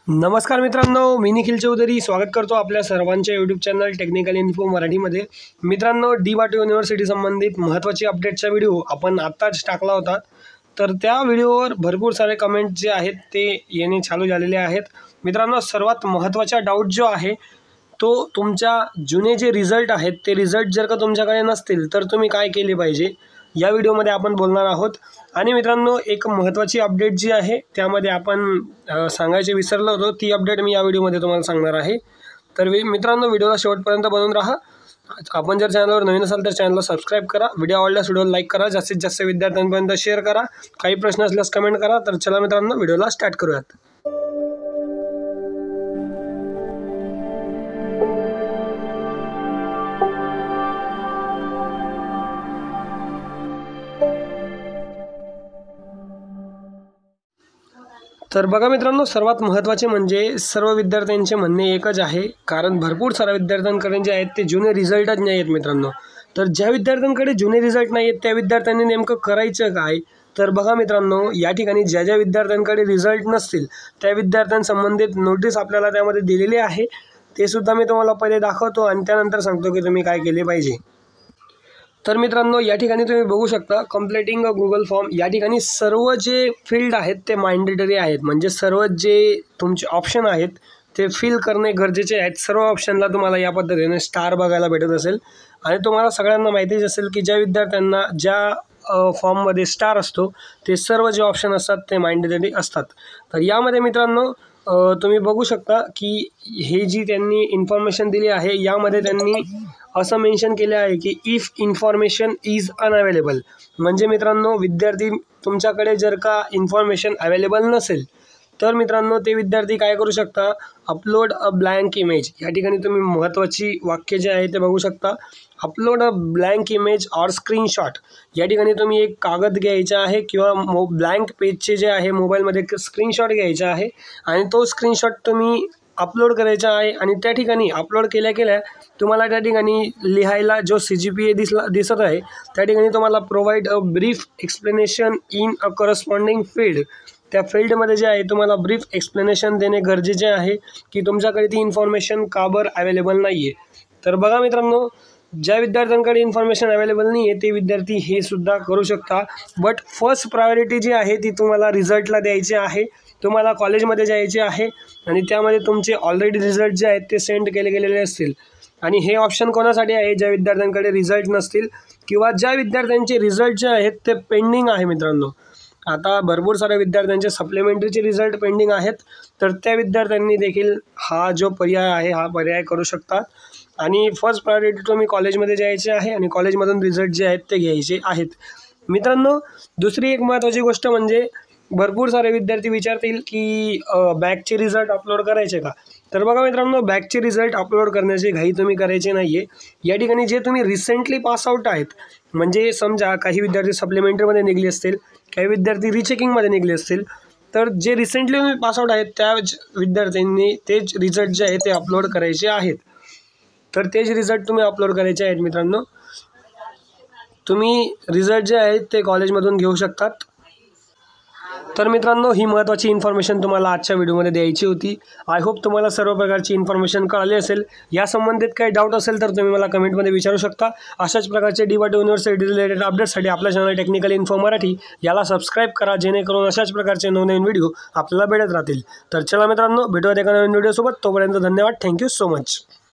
नमस्कार मित्रांनो, मी निखिल चौधरी स्वागत करतो आपल्या सर्वांच्या यूट्यूब चॅनल टेक्निकल इन्फो मराठीमध्ये। मित्रांनो, डी.वाय.टी युनिव्हर्सिटी संबंधित महत्त्वाची अपडेटचा व्हिडिओ आपण आत्ताच टाकला होता। तर त्या व्हिडिओवर भरपूर सारे कमेंट जे आहेत ते येणे चालू झालेले आहेत। मित्रांनो, सर्वात महत्त्वाचा डाऊट जो आहे तो तुमच्या जुने जे रिझल्ट आहेत ते रिझल्ट जर का तुमच्याकडे नसतील तर तुम्ही काय केले पाहिजे या व्हिडिओमध्ये आपण बोलणार आहोत। आणि मित्रांनो, एक महत्त्वाची अपडेट जी आहे त्यामध्ये आपण सांगायचे विसरलो होतो, ती अपडेट मी या व्हिडिओमध्ये तुम्हाला सांगणार आहे। तर मित्रांनो, व्हिडिओला शेवटपर्यंत बनवून राहा। आपण जर चॅनलवर नवीन असाल तर चॅनलला सबस्क्राइब करा, व्हिडिओ आवडल्यास व्हिडिओला लाईक करा, जास्तीत जास्त विद्यार्थ्यांपर्यंत शेअर करा, काही प्रश्न असल्यास कमेंट करा। तर चला मित्रांनो, व्हिडिओला स्टार्ट करूयात। तर बघा मित्रांनो, सर्वात महत्त्वाचे म्हणजे सर्व विद्यार्थ्यांचे म्हणणे एकच आहे, कारण भरपूर साऱ्या विद्यार्थ्यांकडे जे आहेत ते जुने रिझल्टच नाही आहेत मित्रांनो। तर ज्या विद्यार्थ्यांकडे जुने रिझल्ट नाही आहेत त्या विद्यार्थ्यांनी नेमकं करायचं काय? तर बघा मित्रांनो, या ठिकाणी ज्या विद्यार्थ्यांकडे रिझल्ट नसतील त्या विद्यार्थ्यांसंबंधित नोटीस आपल्याला त्यामध्ये दिलेली आहे, ते सुद्धा मी तुम्हाला पहिले दाखवतो आणि त्यानंतर सांगतो की तुम्ही काय केले पाहिजे। तर मित्रांनो, या ठिकाणी तुम्ही बघू शकता कंप्लीटिंग अ गुगल फॉर्म, या ठिकाणी सर्व जे फील्ड आहेत ते मॅन्डेटरी आहेत, म्हणजे सर्व जे तुमचे ऑप्शन आहेत ते फिल करणे गरजेचे आहेत। सर्व ऑप्शनला तुम्हाला या पद्धतीने स्टार बघायला भेटत असेल आणि तुम्हाला सगळ्यांना माहितीच असेल की ज्या विद्यार्थ्यांना ज्या फॉर्ममध्ये स्टार असतो ते सर्व जे ऑप्शन असतात ते मॅन्डेटरी असतात। तर यामध्ये मित्रांनो तुम्ही बघू शकता की हे जी त्यांनी इन्फॉर्मेशन दिली आहे यामध्ये त्यांनी असं मेन्शन केले आहे की इफ इन्फॉर्मेशन इज अनअवेलेबल, म्हणजे मित्रांनो विद्यार्थी तुमच्याकडे जर का इन्फॉर्मेशन अवेलेबल नसेल तर मित्रांनो ते विद्यार्थी काय करू शकता, अपलोड अ ब्लँक इमेज। या ठिकाणी तुम्ही महत्त्वाची वाक्य जे आहे ते बघू शकता, upload a blank image or screenshot. या ठिकाणी तुम्ही एक कागद घ्यायचा आहे किंवा ब्लँक पेजचे जे आहे मोबाईलमध्ये स्क्रीनशॉट घ्यायचा आहे आणि तो स्क्रीनशॉट तुम्ही अपलोड करायचा आहे। आणि त्या ठिकाणी अपलोड केल्या तुम्हाला त्या ठिकाणी लिहायला जो CGPA दिसत आहे त्या ठिकाणी तुम्हाला provide a brief explanation in a corresponding field, त्या फील्डमध्ये जे आहे तुम्हाला ब्रीफ एक्सप्लेनेशन देणे गरजेचे आहे की तुमच्याकडे ती इन्फॉर्मेशन का बरं अवेलेबल नाही आहे। तर बघा मित्रांनो, ज्या विद्यार्थ्यांकडे इन्फॉर्मेशन अवेलेबल नाही आहे ते विद्यार्थी हे सुद्धा करू शकता, बट फर्स्ट प्रायोरिटी जी आहे ती तुम्हाला रिझल्टला द्यायची आहे। तुम्हाला कॉलेजमध्ये जायचे आहे आणि त्यामध्ये तुमचे ऑलरेडी रिझल्ट जे आहेत ते सेंड केले गेलेले असतील। आणि हे ऑप्शन कोणासाठी आहे? ज्या विद्यार्थ्यांकडे रिझल्ट नसतील किंवा ज्या विद्यार्थ्यांचे रिझल्ट जे आहेत ते पेंडिंग आहे मित्रांनो। आता भरपूर साऱ्या विद्यार्थ्यांचे सप्लिमेंटरीचे रिझल्ट पेंडिंग आहेत, तर त्या विद्यार्थ्यांनी देखील हा जो पर्याय आहे हा पर्याय करू शकतात। आणि फर्स्ट प्रायोरिटी तुम्ही कॉलेजमध्ये जायचे आहे आणि कॉलेजमधून रिझल्ट जे आहेत ते घ्यायचे आहेत मित्रांनो। दुसरी एक महत्त्वाची गोष्ट म्हणजे भरपूर सारे विद्यार्थी विचारतील की बॅकचे रिझल्ट अपलोड करायचे का? तर बघा मित्रांनो, बॅकचे रिझल्ट अपलोड करण्याची घाई तुम्ही करायची नाही आहे। या ठिकाणी जे तुम्ही रिसेंटली पासआउट आहेत, म्हणजे समजा काही विद्यार्थी सप्लिमेंटरीमध्ये निघले असतील, काही विद्यार्थी रिचेकिंगमध्ये निघले असतील, तर जे रिसेंटली पासआउट आहेत त्या विद्यार्थ्यांनी तेच रिझल्ट जे आहे ते अपलोड करायचे आहेत। तर तेच रिझल्ट तुम्ही अपलोड करायचे आहेत मित्रांनो। तुम्ही रिझल्ट जे आहेत ते कॉलेजमधून घेऊ शकतात। तर मित्रांनो, ही महत्त्वाची इन्फॉर्मेशन तुम्हाला आजच्या व्हिडिओमध्ये द्यायची होती। आय होप तुम्हाला सर्व प्रकारची इन्फॉर्मेशन कळाली असेल। या संबंधित काही डाऊट असेल तर तुम्ही मला कमेंटमध्ये विचारू शकता। अशाच प्रकारचे डी.वाय.टी युनिव्हर्सिटी रिलेटेड अपडेट्ससाठी आपल्या चॅनल टेक्निकल इन्फो मराठी याला सबस्क्राईब करा, जेणेकरून अशाच प्रकारचे नवनवीन व्हिडिओ आपल्याला भेटत राहतील। तर चला मित्रांनो, भेटूयात एका नवीन व्हिडिओसोबत, तोपर्यंत धन्यवाद, थँक्यू सो मच।